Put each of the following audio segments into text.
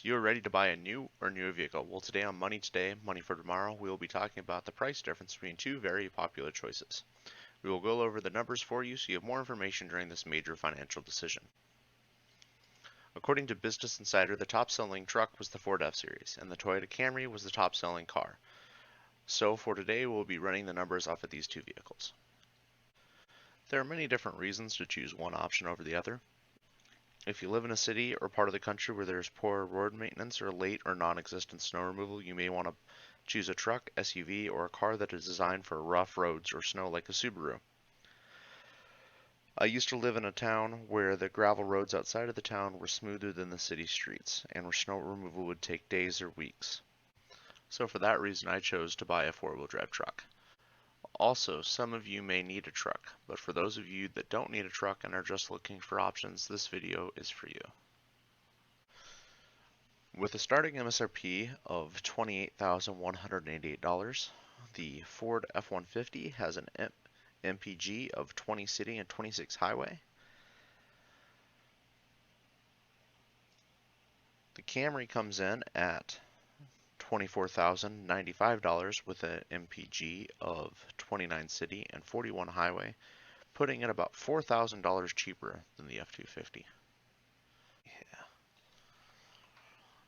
you are ready to buy a new or newer vehicle. Well, today on Money Today, Money for Tomorrow, we will be talking about the price difference between two very popular choices. We will go over the numbers for you so you have more information during this major financial decision. According to Business Insider, the top selling truck was the Ford F-Series, and the Toyota Camry was the top selling car. So for today, we'll be running the numbers off of these two vehicles. There are many different reasons to choose one option over the other. If you live in a city or part of the country where there's poor road maintenance or late or non-existent snow removal, you may want to choose a truck, SUV, or a car that is designed for rough roads or snow like a Subaru. I used to live in a town where the gravel roads outside of the town were smoother than the city streets, and where snow removal would take days or weeks. So for that reason, I chose to buy a four-wheel drive truck. Also, some of you may need a truck, but for those of you that don't need a truck and are just looking for options, this video is for you. With a starting MSRP of $28,188, the Ford F-150 has an MPG of 20 city and 26 highway. The Camry comes in at $24,095 with an MPG of 29 city and 41 highway, putting it about $4,000 cheaper than the F-250.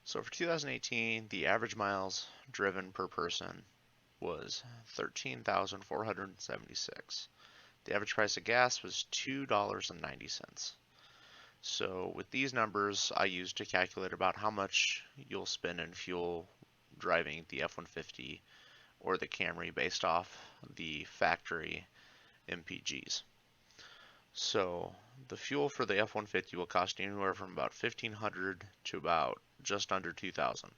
So for 2018, the average miles driven per person was 13,476. The average price of gas was $2.90. So with these numbers, I used to calculate about how much you'll spend in fuel driving the F-150 or the Camry based off the factory MPGs. So the fuel for the F-150 will cost anywhere from about $1,500 to about just under $2,000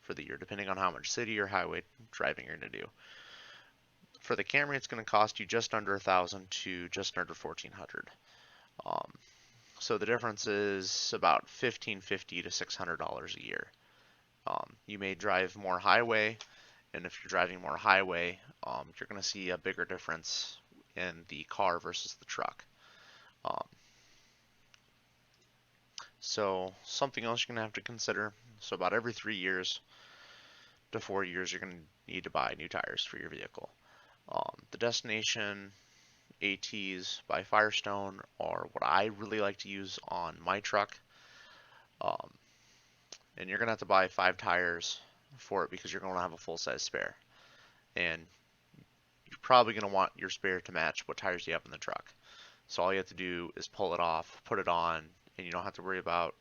for the year, depending on how much city or highway driving you're going to do. For the Camry, it's going to cost you just under $1,000 to just under $1,400. So the difference is about $1,550 to $600 a year. You may drive more highway, and if you're driving more highway, you're going to see a bigger difference in the car versus the truck. So something else you're going to have to consider. So about every 3 years to 4 years, you're going to need to buy new tires for your vehicle. The Destination ATs by Firestone are what I really like to use on my truck. And you're going to have to buy 5 tires for it because you're going to have a full-size spare. And you're probably going to want your spare to match what tires you have in the truck. So all you have to do is pull it off, put it on, and you don't have to worry about,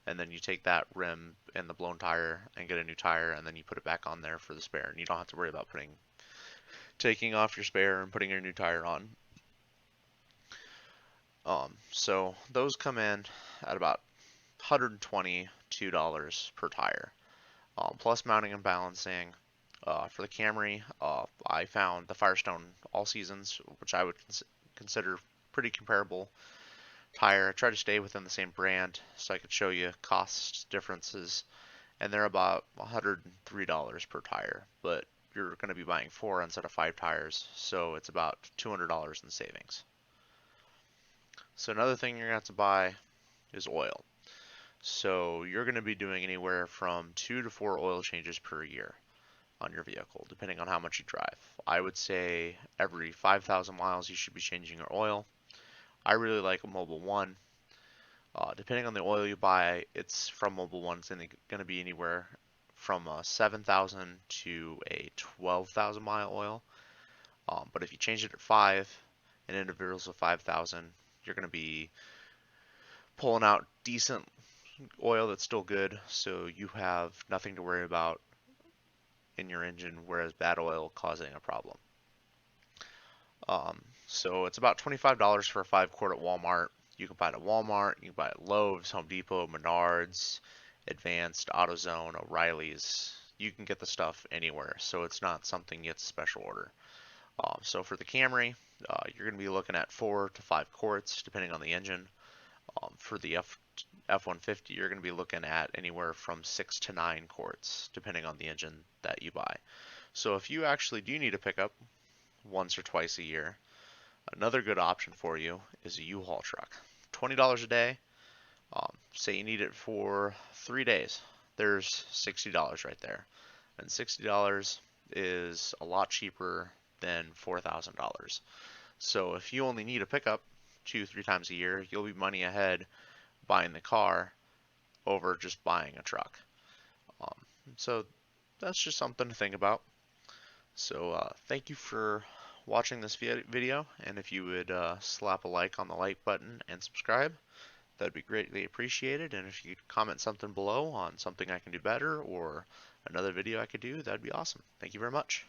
and then you take that rim and the blown tire and get a new tire, and then you put it back on there for the spare, and you don't have to worry about taking off your spare and putting your new tire on. So those come in at about $122 per tire, plus mounting and balancing. For the Camry, I found the Firestone All Seasons, which I would consider pretty comparable tire. I try to stay within the same brand so I could show you cost differences, and they're about $103 per tire, but you're going to be buying 4 instead of 5 tires, so it's about $200 in savings. So another thing you're going to have to buy is oil. So you're going to be doing anywhere from 2 to 4 oil changes per year on your vehicle, depending on how much you drive. I would say every 5,000 miles you should be changing your oil. I really like a Mobil 1. Depending on the oil you buy, it's from Mobil 1, it's going to be anywhere from a 7,000 to a 12,000 mile oil. But if you change it at 5 and intervals of 5,000, you're going to be pulling out decent oil that's still good, so you have nothing to worry about in your engine, whereas bad oil causing a problem. So it's about $25 for a 5-quart at Walmart. You can buy it at Walmart, you can buy it at Lowe's, Home Depot, Menards, Advanced, AutoZone, O'Reilly's. You can get the stuff anywhere, so it's not something you have to special order. So for the Camry, you're going to be looking at 4 to 5 quarts, depending on the engine. For the F-150, you're going to be looking at anywhere from 6 to 9 quarts, depending on the engine that you buy. So if you actually do need a pickup once or twice a year, another good option for you is a U-Haul truck. $20 a day. Say you need it for 3 days. there's $60 right there. And $60 is a lot cheaper than $4,000. So if you only need a pickup 2, 3 times a year, you'll be money ahead buying the car over just buying a truck. Um, so that's just something to think about. So thank you for watching this video, and if you would slap a like on the like button and subscribe, that'd be greatly appreciated. And if you could comment something below on something I can do better or another video I could do, that'd be awesome. Thank you very much.